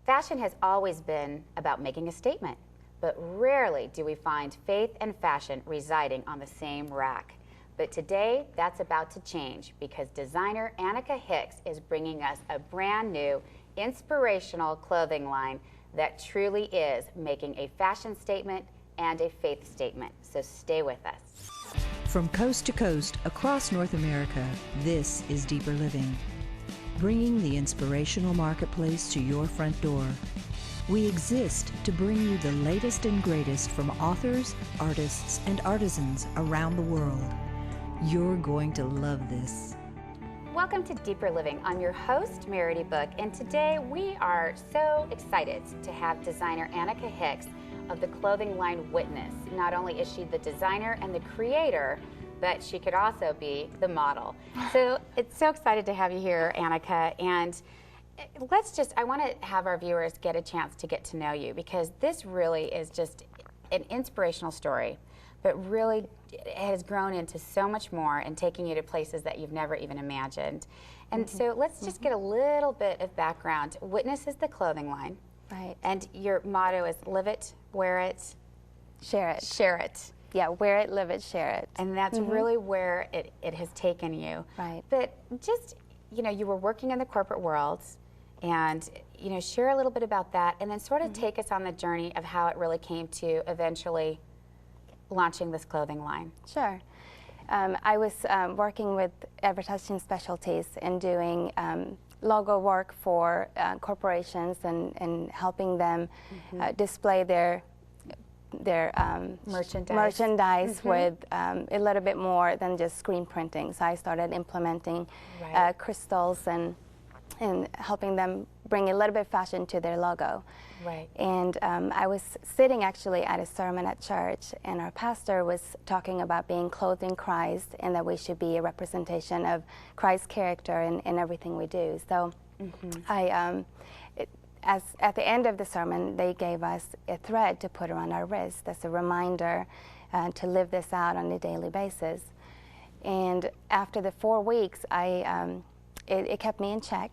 Fashion has always been about making a statement, but rarely do we find faith and fashion residing on the same rack. But today, that's about to change because designer Annica Hicks is bringing us a brand new, inspirational clothing line that truly is making a fashion statement and a faith statement. So stay with us. From coast to coast across North America, this is Deeper Living, bringing the inspirational marketplace to your front door. We exist to bring you the latest and greatest from authors, artists, and artisans around the world. You're going to love this. Welcome to Deeper Living. I'm your host, Merity Book, and today we are so excited to have designer Annica Hicks of the clothing line Witness. Not only is she the designer and the creator, but she could also be the model. So it's so excited to have you here, Annica, and I want to have our viewers get a chance to get to know you because this really is just an inspirational story, but really it has grown into so much more and taking you to places that you've never even imagined. And so let's just get a little bit of background. Witness is the clothing line. Right. And your motto is live it, wear it, share it. Share it. Yeah, wear it, live it, share it. And that's really where it has taken you. Right. But just, you were working in the corporate world and, share a little bit about that and then sort of take us on the journey of how it really came to eventually launching this clothing line. Sure. I was working with advertising specialties and doing logo work for corporations and helping them display their merchandise with a little bit more than just screen printing. So I started implementing crystals and helping them bring a little bit of fashion to their logo. Right. And I was sitting actually at a sermon at church, and our pastor was talking about being clothed in Christ and that we should be a representation of Christ's character in everything we do. So at the end of the sermon, they gave us a thread to put around our wrist as a reminder to live this out on a daily basis. And after the 4 weeks, it kept me in check.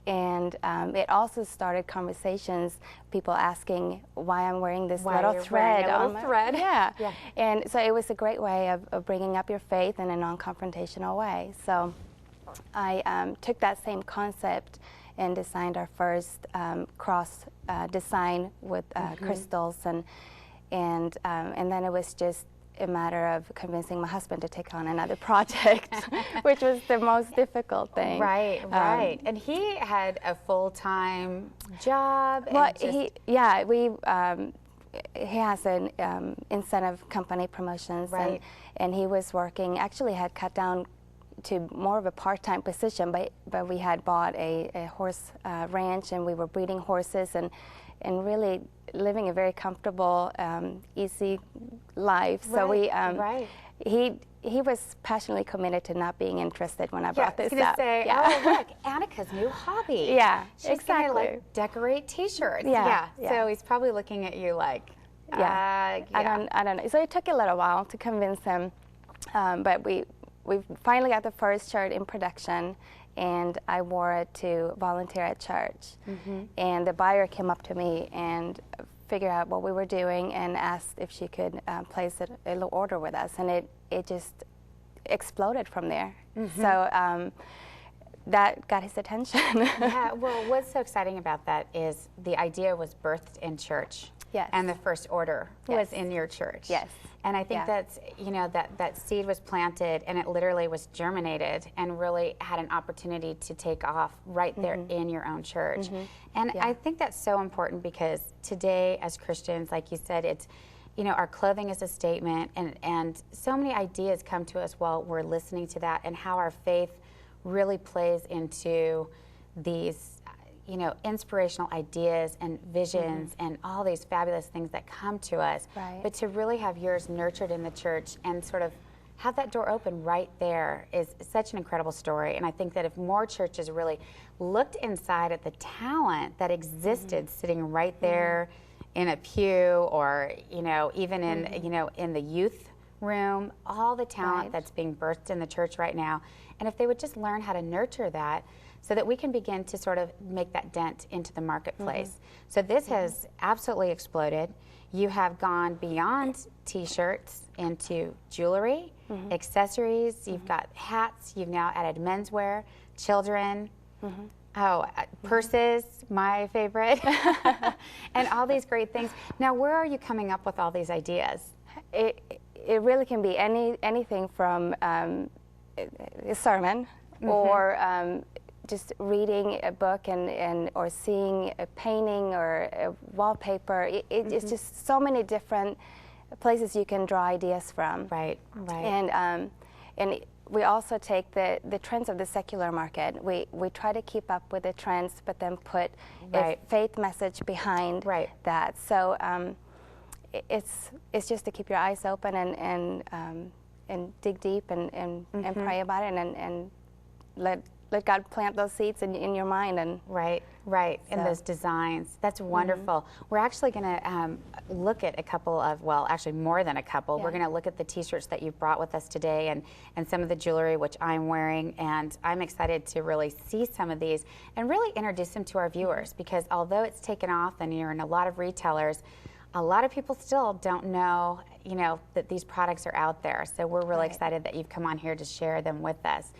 And it also started conversations, people asking why I'm wearing this little thread. Yeah. And so it was a great way of bringing up your faith in a non-confrontational way. So I took that same concept and designed our first cross design with crystals, and then it was just a matter of convincing my husband to take on another project, which was the most difficult thing. Right. And he had a full-time job. Well, he has an incentive company promotions, and he was working. Actually, had cut down to more of a part-time position, but we had bought a horse ranch, and we were breeding horses and really living a very comfortable, easy life. So he was passionately committed to not being interested when I brought this up. Say, oh look, Annica's new hobby. Yeah, she's exactly. gonna like decorate T-shirts. Yeah. So he's probably looking at you like, I don't know. So it took a little while to convince him, but we finally got the first shirt in production, and I wore it to volunteer at church. And the buyer came up to me and figured out what we were doing and asked if she could place a little order with us, and it just exploded from there. So that got his attention. Yeah, well, what's so exciting about that is the idea was birthed in church. Yes. And the first order was in your church. Yes. And I think that's, that seed was planted and it literally was germinated and really had an opportunity to take off right there in your own church. And I think that's so important because today as Christians, like you said, it's, our clothing is a statement and so many ideas come to us while we're listening to that and how our faith really plays into these inspirational ideas and visions and all these fabulous things that come to us. Right. But to really have yours nurtured in the church and sort of have that door open right there is such an incredible story. And I think that if more churches really looked inside at the talent that existed sitting right there in a pew or, even in, in the youth room, all the talent that's being birthed in the church right now. And if they would just learn how to nurture that, so that we can begin to sort of make that dent into the marketplace. So this has absolutely exploded. You have gone beyond t-shirts into jewelry, accessories, you've got hats, you've now added menswear, children, purses, my favorite, and all these great things. Now, where are you coming up with all these ideas? It really can be anything from a sermon or just reading a book and or seeing a painting or a wallpaper. It's just so many different places you can draw ideas from. Right. And we also take the trends of the secular market. We try to keep up with the trends, but then put a faith message behind that. So it's just to keep your eyes open and dig deep and pray about it and let God plant those seeds in your mind. And and those designs. That's wonderful. We're actually going to look at a couple of, well, actually more than a couple. We're going to look at the t-shirts that you've brought with us today and some of the jewelry which I'm wearing, and I'm excited to really see some of these and really introduce them to our viewers, because although it's taken off and you're in a lot of retailers, a lot of people still don't know, that these products are out there. So we're really excited that you've come on here to share them with us.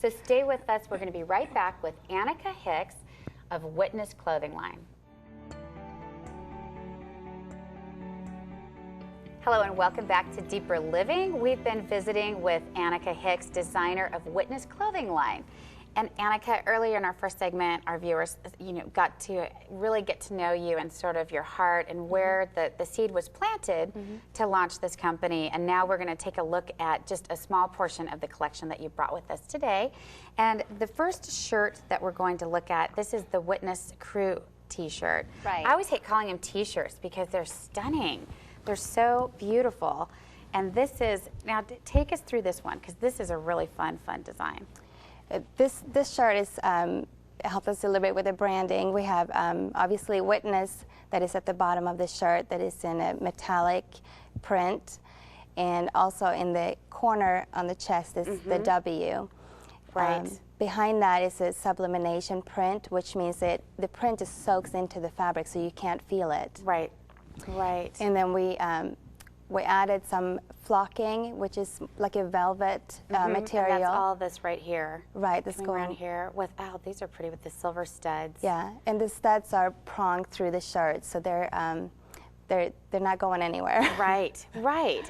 So stay with us. We're going to be right back with Annica Hicks of Witness Clothing Line. Hello and welcome back to Deeper Living. We've been visiting with Annica Hicks, designer of Witness Clothing Line. And Annica, earlier in our first segment, our viewers, got to really get to know you and sort of your heart and where the seed was planted to launch this company. And now we're going to take a look at just a small portion of the collection that you brought with us today. And the first shirt that we're going to look at, this is the Witness Crew t-shirt. I always hate calling them t-shirts because they're stunning. They're so beautiful. And this is, now take us through this one, because this is a really fun design. This shirt is help us a little bit with the branding. We have obviously Witness that is at the bottom of the shirt, that is in a metallic print, and also in the corner on the chest is the W. Behind that is a sublimination print, which means that the print just soaks into the fabric, so you can't feel it. And then we added some flocking, which is like a velvet material. And that's all this right here. This going around here with, these are pretty with the silver studs. And the studs are pronged through the shirt, so they're not going anywhere.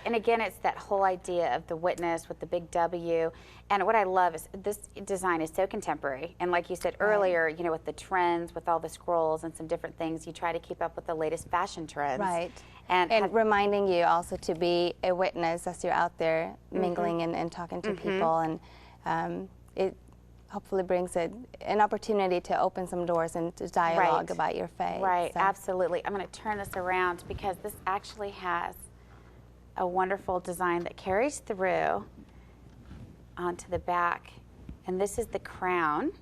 And again, it's that whole idea of the witness with the big W. And what I love is this design is so contemporary. And like you said earlier, with the trends, with all the scrolls and some different things, you try to keep up with the latest fashion trends. And reminding you also to be a witness as you're out there mingling and talking to people. And it hopefully brings an opportunity to open some doors and to dialogue about your faith. So. Absolutely. I'm going to turn this around because this actually has a wonderful design that carries through onto the back. And this is the crown.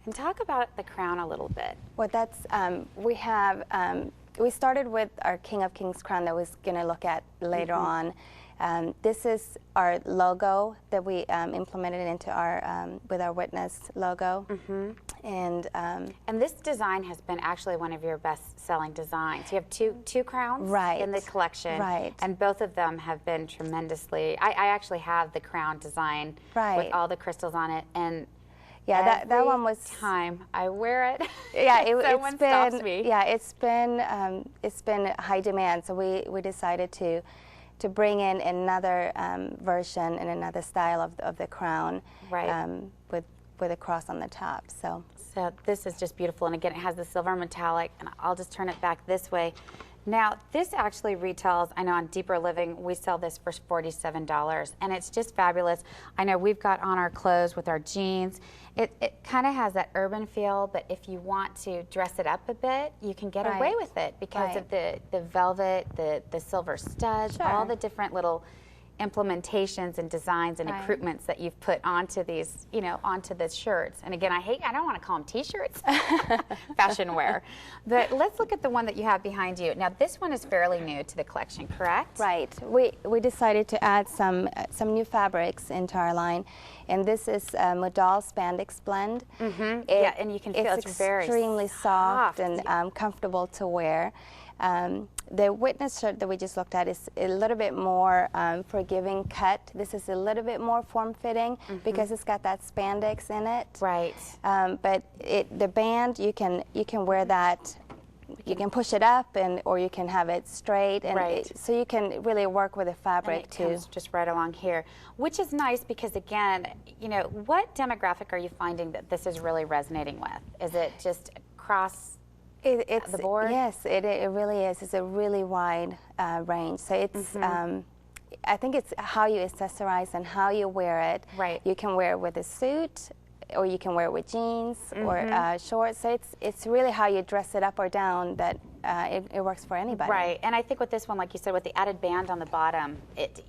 And talk about the crown a little bit. Well, that's, we started with our King of Kings crown that we're going to look at later on. This is our logo that we implemented into our with our Witness logo, and this design has been actually one of your best-selling designs. You have two crowns in the collection, and both of them have been tremendously. I actually have the crown design with all the crystals on it, and that one was time I wear it. Someone stops me. It's been high demand, so we decided to bring in another version and another style of the crown, with a cross on the top. So this is just beautiful, and again, it has the silver metallic, and I'll just turn it back this way. Now, this actually retails, I know on Deeper Living, we sell this for $47, and it's just fabulous. I know we've got on our clothes with our jeans. It kind of has that urban feel, but if you want to dress it up a bit, you can get away with it because of the velvet, the silver studs, all the different little implementations and designs and accoutrements that you've put onto these, onto the shirts. And again, I don't want to call them t-shirts, fashion wear. But let's look at the one that you have behind you. Now, this one is fairly new to the collection, correct? Right. We decided to add some new fabrics into our line, and this is a modal spandex blend. Yeah, and you can feel it's very extremely soft and comfortable to wear. The Witness shirt that we just looked at is a little bit more forgiving cut. This is a little bit more form-fitting because it's got that spandex in it. Right. But the band, you can wear that. You can push it up, or you can have it straight, and so you can really work with the fabric too. Comes just right along here, which is nice because again, what demographic are you finding that this is really resonating with? Is it just across it's the board? Yes, it really is. It's a really wide range. So it's, I think it's how you accessorize and how you wear it. Right. You can wear it with a suit, or you can wear it with jeans or shorts. So it's really how you dress it up or down that it works for anybody. Right, and I think with this one, like you said, with the added band on the bottom, if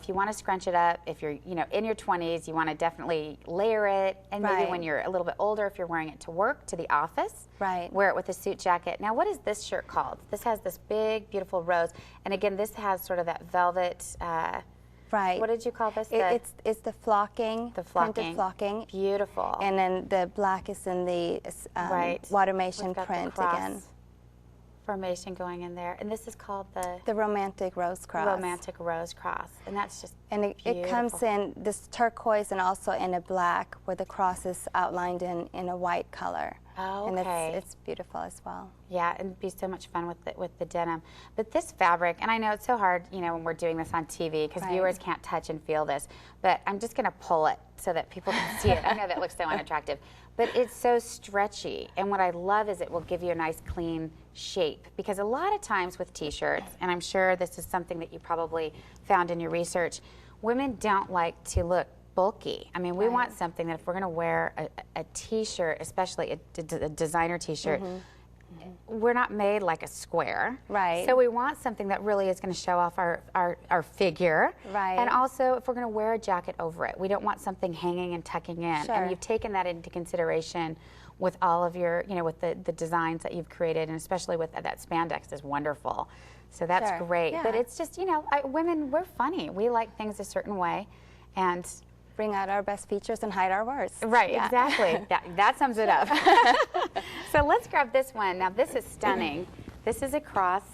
you want to scrunch it up, if you're in your 20s, you want to definitely layer it, and maybe when you're a little bit older, if you're wearing it to work, to the office, wear it with a suit jacket. Now, what is this shirt called? This has this big, beautiful rose, and again, this has sort of that velvet. Right. What did you call this? It's the flocking. The flocking. Printed flocking. Beautiful. And then the black is in the watermation print again. Formation going in there, and this is called the romantic rose cross. Romantic rose cross, and that's just it comes in this turquoise and also in a black, where the cross is outlined in a white color. Oh, okay. And it's beautiful as well. Yeah, it'd be so much fun with the denim. But this fabric, and I know it's so hard, when we're doing this on TV because viewers can't touch and feel this, but I'm just going to pull it so that people can see it. I know that looks so unattractive, but it's so stretchy, and what I love is it will give you a nice clean shape, because a lot of times with t-shirts, and I'm sure this is something that you probably found in your research, women don't like to look bulky. I mean, we want something that if we're going to wear a t-shirt, especially a designer t-shirt, we're not made like a square. Right. So we want something that really is going to show off our figure. Right. And also, if we're going to wear a jacket over it, we don't want something hanging and tucking in. Sure. And you've taken that into consideration with all of your, with the designs that you've created, and especially with that spandex is wonderful. So that's great. Yeah. But it's just, women, we're funny. We like things a certain way, and bring out our best features and hide our worst. Right, exactly. That sums it up. So let's grab this one. Now this is stunning. This is a cross.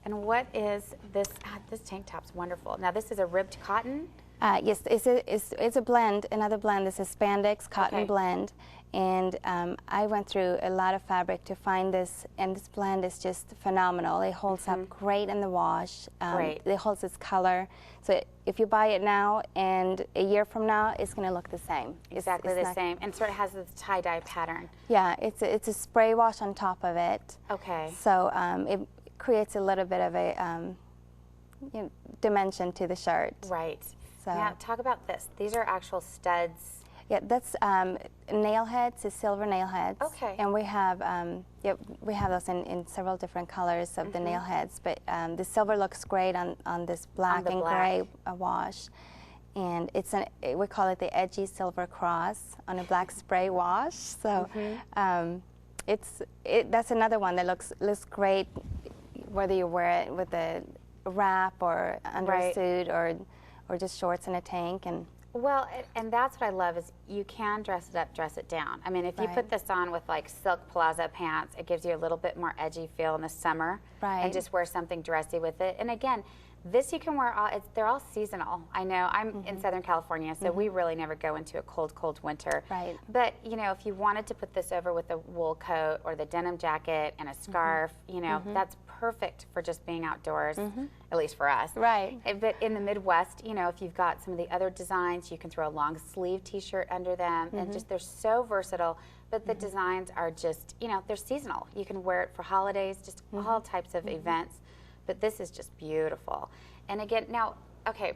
And what is this? This tank top's wonderful. Now this is a ribbed cotton? Yes, it's a blend, another blend. This is spandex cotton blend. And I went through a lot of fabric to find this, and this blend is just phenomenal. It holds up great in the wash. It holds its color. So if you buy it now and a year from now, it's going to look the same. Exactly the same. And sort of has this tie-dye pattern. Yeah, it's a spray wash on top of it. Okay. So it creates a little bit of a dimension to the shirt. Right. So now talk about this. These are actual studs. Yeah, that's nail heads, it's silver nail heads. Okay. And we have those in several different colors of the nail heads, but the silver looks great on this black and gray wash. And we call it the edgy silver cross on a black spray wash. So that's another one that looks great whether you wear it with a wrap or under a suit or just shorts and a tank. Well, and that's what I love is you can dress it up, dress it down. I mean, if you put this on with like silk palazzo pants, it gives you a little bit more edgy feel in the summer. Right. And just wear something dressy with it. And again, this you can wear they're all seasonal. I know I'm in Southern California, so we really never go into a cold, cold winter. Right. But, if you wanted to put this over with a wool coat or the denim jacket and a scarf, that's perfect for just being outdoors, at least for us. Right. But in the Midwest, if you've got some of the other designs, you can throw a long sleeve t-shirt under them, and just they're so versatile. But the designs are just, they're seasonal. You can wear it for holidays, just all types of events. But this is just beautiful. And again, now, okay,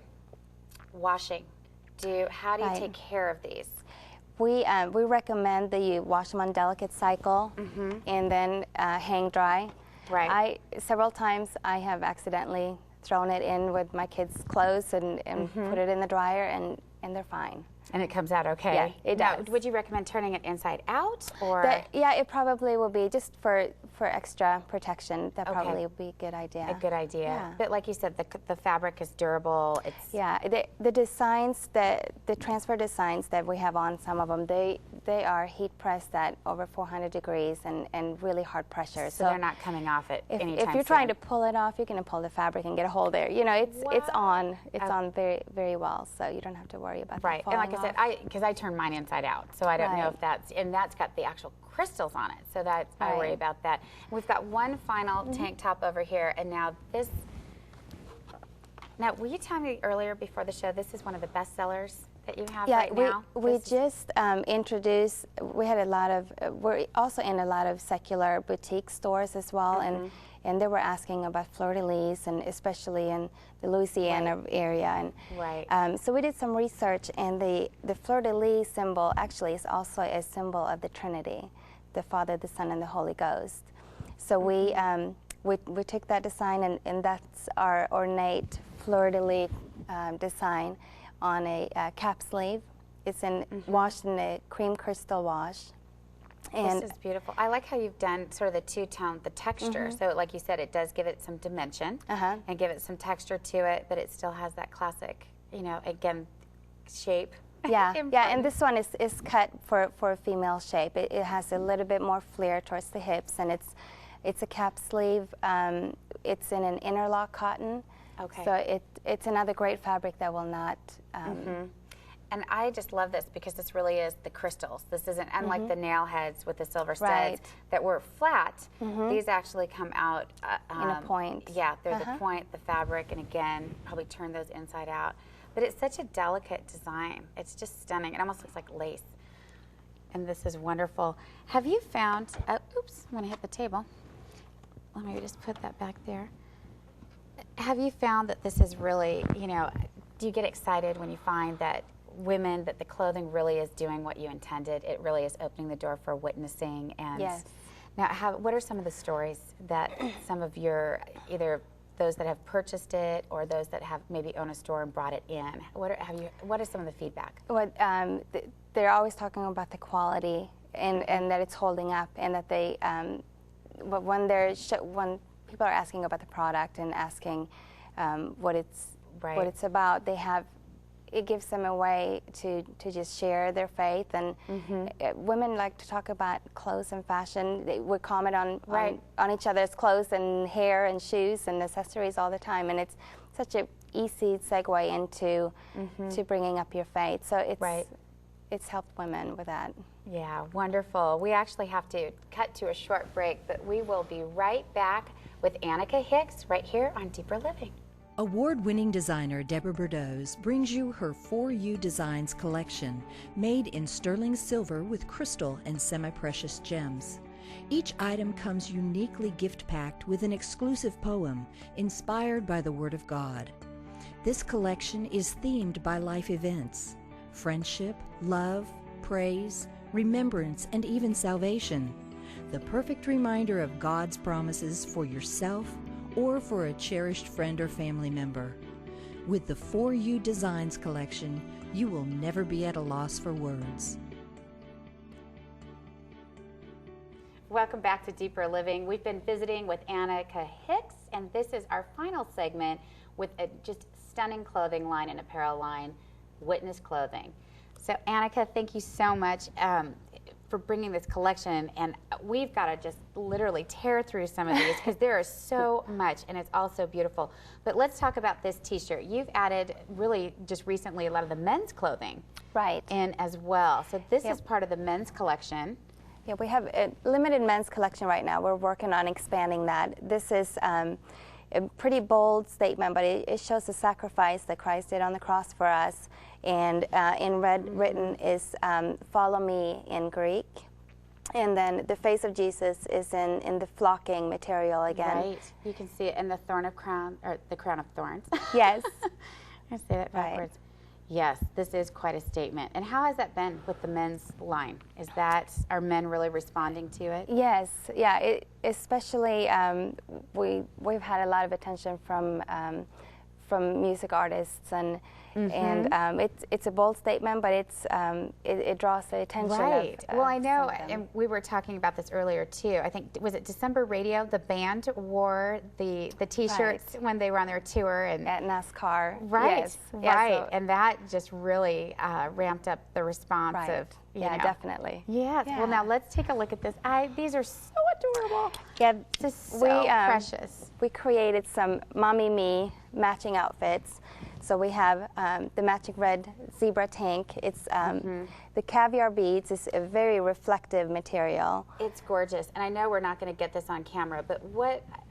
washing. How do you take care of these? We recommend that you wash them on delicate cycle and then hang dry. Right. Several times I have accidentally thrown it in with my kids' clothes and put it in the dryer, and they're fine. And it comes out okay? Yeah, it does. Now, would you recommend turning it inside out, or? Yeah, it probably will be just for extra protection. That probably would be a good idea. A good idea. Yeah. But like you said, the fabric is durable. It's the designs, the transfer designs that we have on some of them, they are heat pressed at over 400 degrees and really hard pressure. So they're not coming off at any time. If you're trying to pull it off, you can pull the fabric and get a hole there. You know, it's on very, very well, so you don't have to worry about that falling and like I said, because I turn mine inside out, so I don't know if that's got the actual crystals on it, so that's I worry about that. We've got one final tank top over here, and now this. Now, will you tell me earlier before the show, this is one of the best sellers that you have right now? We just introduced. We had a lot of. We're also in a lot of secular boutique stores as well, and they were asking about fleur-de-lis, and especially in the Louisiana area. And so we did some research, and the fleur-de-lis symbol actually is also a symbol of the Trinity, the Father, the Son, and the Holy Ghost. So we took that design, and that's our ornate fleur-de-lis design on a cap sleeve. It's washed in a cream crystal wash. And this is beautiful. I like how you've done sort of the two-tone, the texture. So like you said, it does give it some dimension and give it some texture to it, but it still has that classic, you know, again, shape. Yeah, and this one is cut for a female shape. It has a little bit more flare towards the hips, and it's a cap sleeve. It's in an interlock cotton. Okay. So it's another great fabric that will not. And I just love this because this really is the crystals. This isn't unlike the nail heads with the silver studs that were flat. These actually come out in a point. Yeah, they're the point, the fabric, and again, probably turn those inside out. But it's such a delicate design. It's just stunning. It almost looks like lace. And this is wonderful. Have you found, oops, I'm gonna hit the table. Let me just put that back there. Have you found that this is really, you know, do you get excited when you find that women, that the clothing really is doing what you intended? It really is opening the door for witnessing. And yes. Now, what are some of the stories that some of your, either those that have purchased it or those that have maybe owned a store and brought it in? What is some of the feedback? They're always talking about the quality and that it's holding up, and that they, but when people are asking about the product and asking what it's about, it gives them a way to just share their faith. And women like to talk about clothes and fashion. They would comment on each other's clothes and hair and shoes and accessories all the time, and it's such an easy segue into to bringing up your faith. So it's helped women with that. Yeah, wonderful. We actually have to cut to a short break, but we will be right back with Annica Hicks right here on Deeper Living. Award-winning designer Deborah Bordeaux brings you her For You Designs collection, made in sterling silver with crystal and semi-precious gems. Each item comes uniquely gift-packed with an exclusive poem inspired by the Word of God. This collection is themed by life events: friendship, love, praise, remembrance, and even salvation. The perfect reminder of God's promises for yourself or for a cherished friend or family member. With the For You Designs collection, you will never be at a loss for words. Welcome back to Deeper Living. We've been visiting with Annica Hicks, and this is our final segment with a just stunning clothing line and apparel line, Witness Clothing. So Annica, thank you so much for bringing this collection, and we've got to just literally tear through some of these because there is so much, and it's all so beautiful. But let's talk about this t-shirt. You've added really just recently a lot of the men's clothing in as well. So this is part of the men's collection. Yeah, we have a limited men's collection right now. We're working on expanding that. This is a pretty bold statement, but it shows the sacrifice that Christ did on the cross for us. And in red written is "Follow me" in Greek, and then the face of Jesus is in the flocking material again. Right, you can see it in the crown of thorns. Yes. I say that backwards. Yes, this is quite a statement. And how has that been with the men's line? Are men really responding to it? Yes, yeah, especially we've had a lot of attention from music artists, and it's a bold statement, but it draws the attention. Right. Of well, I know, and we were talking about this earlier too. I think, was it December Radio? The band wore the T-shirts when they were on their tour and at NASCAR. Right. Yes. Right. Yeah, so, and that just really ramped up the response of. Yeah, definitely. Yes. Yeah. Well, now let's take a look at this. These are so adorable. Yeah, just so precious. We created some mommy me matching outfits. So we have the matching red zebra tank. It's the caviar beads is a very reflective material. It's gorgeous, and I know we're not going to get this on camera, but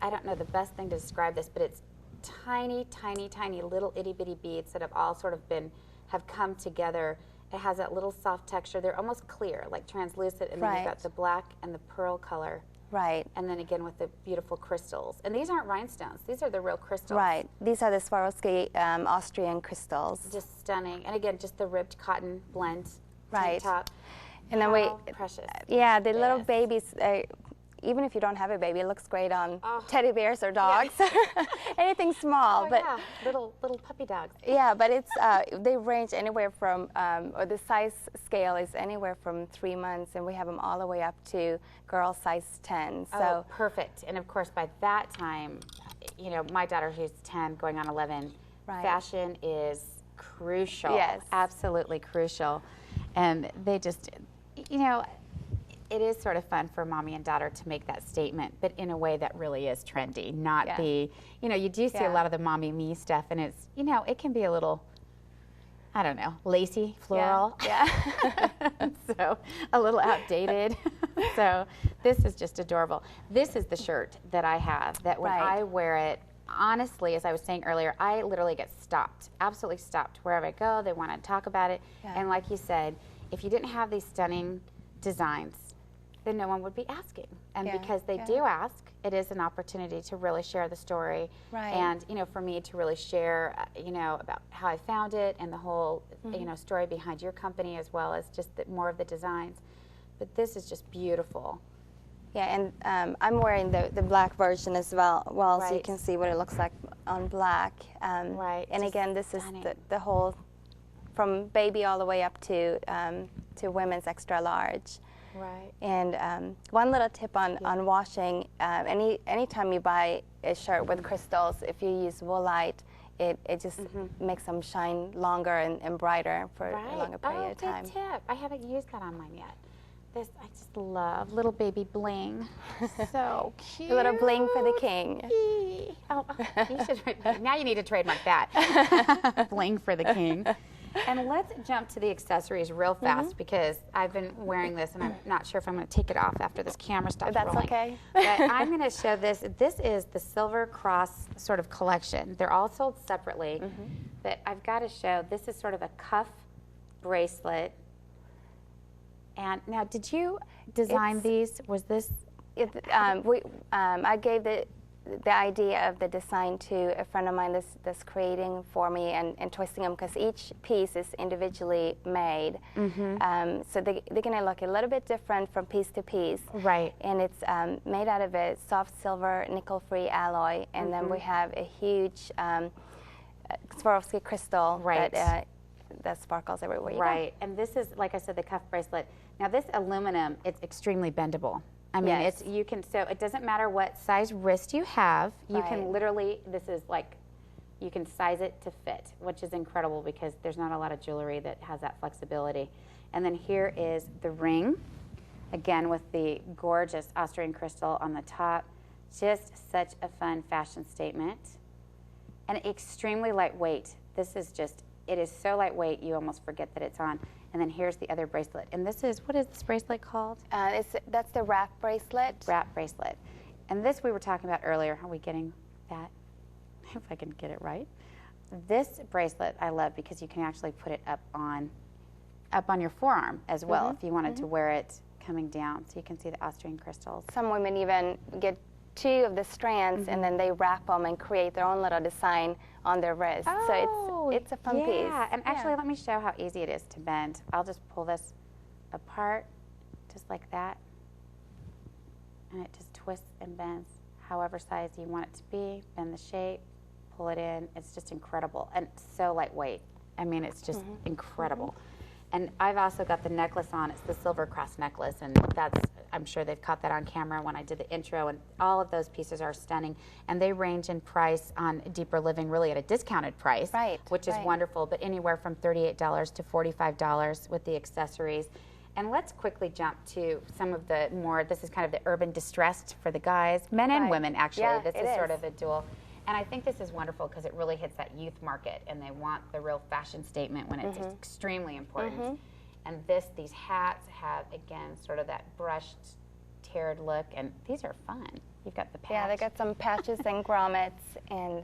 I don't know the best thing to describe this, but it's tiny, tiny, tiny little itty bitty beads that have all sort of have come together. It has that little soft texture. They're almost clear, like translucent, and then you've got the black and the pearl color. Right. And then again with the beautiful crystals. And these aren't rhinestones. These are the real crystals. Right. These are the Swarovski Austrian crystals. Just stunning. And again, just the ribbed cotton blend tank top. And then precious. Yeah, the little babies, even if you don't have a baby, it looks great on teddy bears or dogs. Yeah. Anything small. But yeah, little puppy dogs. Yeah, but they range anywhere from, or the size scale is anywhere from 3 months, and we have them all the way up to girl size 10. So perfect. And of course, by that time, you know, my daughter who's 10, going on 11, fashion is crucial. Yes. Absolutely crucial. And they just, you know, it is sort of fun for mommy and daughter to make that statement, but in a way that really is trendy, not you know, you do see a lot of the mommy me stuff, and it's, you know, it can be a little, I don't know, lacy, floral. Yeah. So a little outdated. So this is just adorable. This is the shirt that I have that when I wear it, honestly, as I was saying earlier, I literally get stopped, absolutely stopped wherever I go. They want to talk about it. Yeah. And like you said, if you didn't have these stunning designs, then no one would be asking. And because they do ask, it is an opportunity to really share the story. Right. And, you know, for me to really share, you know, about how I found it and the whole, you know, story behind your company, as well as just more of the designs. But this is just beautiful. Yeah, and I'm wearing the black version as well, so you can see what it looks like on black. And just again, this stunning. Is the whole, from baby all the way up to women's extra large. Right. And one little tip on washing, anytime you buy a shirt with crystals, if you use woolite, it just makes them shine longer and brighter for a longer period of time. Good tip. I haven't used that on mine yet. This I just love. Little baby bling. So cute. A little bling for the king. Oh, you should, now you need to trademark that. Bling for the king. And let's jump to the accessories real fast because I've been wearing this and I'm not sure if I'm going to take it off after this camera stops rolling. That's okay. But I'm going to show this. This is the Silver Cross sort of collection. They're all sold separately, but I've got to show, this is sort of a cuff bracelet. And now, did you design these? Was this? I gave the idea of the design to a friend of mine that's creating for me and twisting them, because each piece is individually made. So they're going to look a little bit different from piece to piece. Right. And it's made out of a soft silver nickel-free alloy, and then we have a huge Swarovski crystal that sparkles everywhere you go. And this is, like I said, the cuff bracelet. Now this aluminum, it's extremely bendable. I mean, you can, so it doesn't matter what size wrist you have, you can literally, this is like, you can size it to fit, which is incredible because there's not a lot of jewelry that has that flexibility. And then here is the ring, again with the gorgeous Austrian crystal on the top. Just such a fun fashion statement. And extremely lightweight. This is just, it is so lightweight you almost forget that it's on. And then here's the other bracelet. And this is, what is this bracelet called? That's the wrap bracelet. Wrap bracelet. And this we were talking about earlier. Are we getting that? If I can get it right. This bracelet I love because you can actually put it up on your forearm as well if you wanted to wear it coming down. So you can see the Austrian crystals. Some women even get 2 of the strands and then they wrap them and create their own little design on their wrist. Oh, so it's a fun piece. Yeah, and actually, let me show how easy it is to bend. I'll just pull this apart, just like that, and it just twists and bends however size you want it to be. Bend the shape, pull it in. It's just incredible, and so lightweight. I mean, it's just incredible. And I've also got the necklace on. It's the silver cross necklace, and I'm sure they've caught that on camera when I did the intro, and all of those pieces are stunning. And they range in price on Deeper Living, really at a discounted price, which is wonderful, but anywhere from $38 to $45 with the accessories. And let's quickly jump to some of the more, this is kind of the urban distressed for the guys, men and women actually. Yeah, this is sort of a dual. And I think this is wonderful because it really hits that youth market, and they want the real fashion statement when it's extremely important. And these hats have, again, sort of that brushed, tiered look, and these are fun. You've got the patch. Yeah, they got some patches and grommets and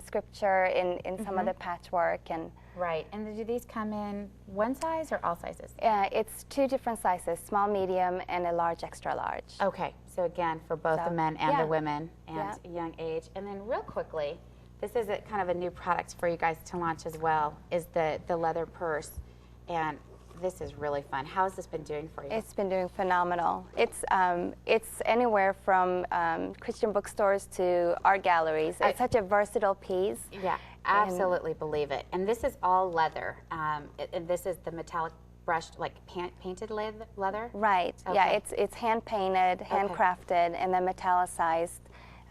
scripture in some of the patchwork. And right. And do these come in one size or all sizes? Yeah, it's 2 different sizes, small, medium, and a large, extra large. Okay. So again, for both the men and the women and young age. And then real quickly, this is kind of a new product for you guys to launch as well, is the leather purse. And this is really fun. How has this been doing for you? It's been doing phenomenal. It's anywhere from Christian bookstores to art galleries. It's such a versatile piece. Yeah, absolutely believe it. And this is all leather. And this is the metallic brushed, like painted leather? Right. Okay. Yeah, it's hand painted, handcrafted, and then metallicized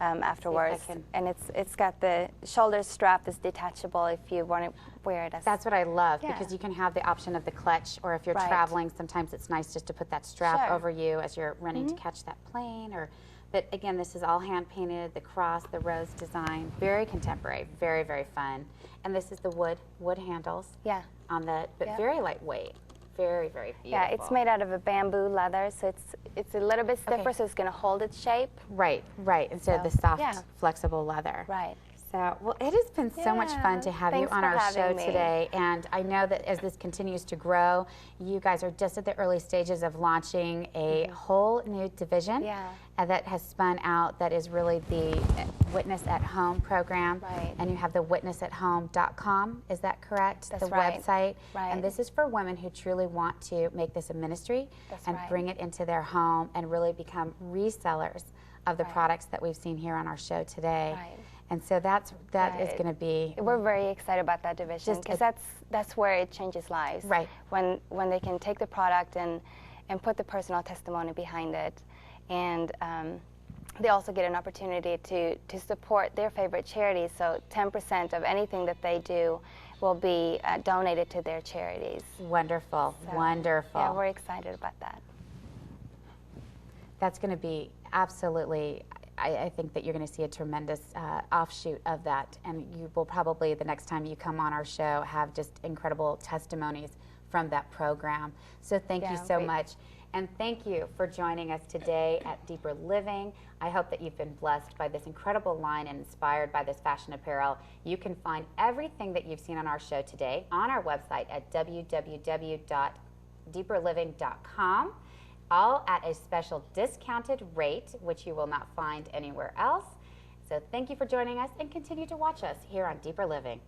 afterwards. And it's got the shoulder strap that's detachable if you want to wear it as. That's what I love, because you can have the option of the clutch, or if you're traveling, sometimes it's nice just to put that strap over you as you're running to catch that plane. But again, this is all hand painted, the cross, the rose design, very contemporary, very, very fun. And this is the wood handles on the, but very lightweight. Very, very beautiful. Yeah, it's made out of a bamboo leather, so it's a little bit stiffer, so it's going to hold its shape. Right, instead of the soft, flexible leather. Right. So, well, it has been so much fun to have you on our show today, and I know that as this continues to grow, you guys are just at the early stages of launching a whole new division that has spun out, that is really the Witness at Home program. Right. And you have the witnessathome.com, is that correct? That's the website. Right. And this is for women who truly want to make this a ministry and bring it into their home and really become resellers of the products that we've seen here on our show today. Right. And so that is going to be. We're very excited about that division, because that's where it changes lives. Right. When they can take the product and put the personal testimony behind it, and they also get an opportunity to support their favorite charities. So 10% of anything that they do will be donated to their charities. Wonderful, wonderful. Yeah, we're excited about that. That's going to be absolutely. I think that you're going to see a tremendous offshoot of that, and you will probably, the next time you come on our show, have just incredible testimonies from that program. So thank you so much, and thank you for joining us today at Deeper Living. I hope that you've been blessed by this incredible line and inspired by this fashion apparel. You can find everything that you've seen on our show today on our website at www.deeperliving.com. all at a special discounted rate, which you will not find anywhere else. So thank you for joining us, and continue to watch us here on Deeper Living.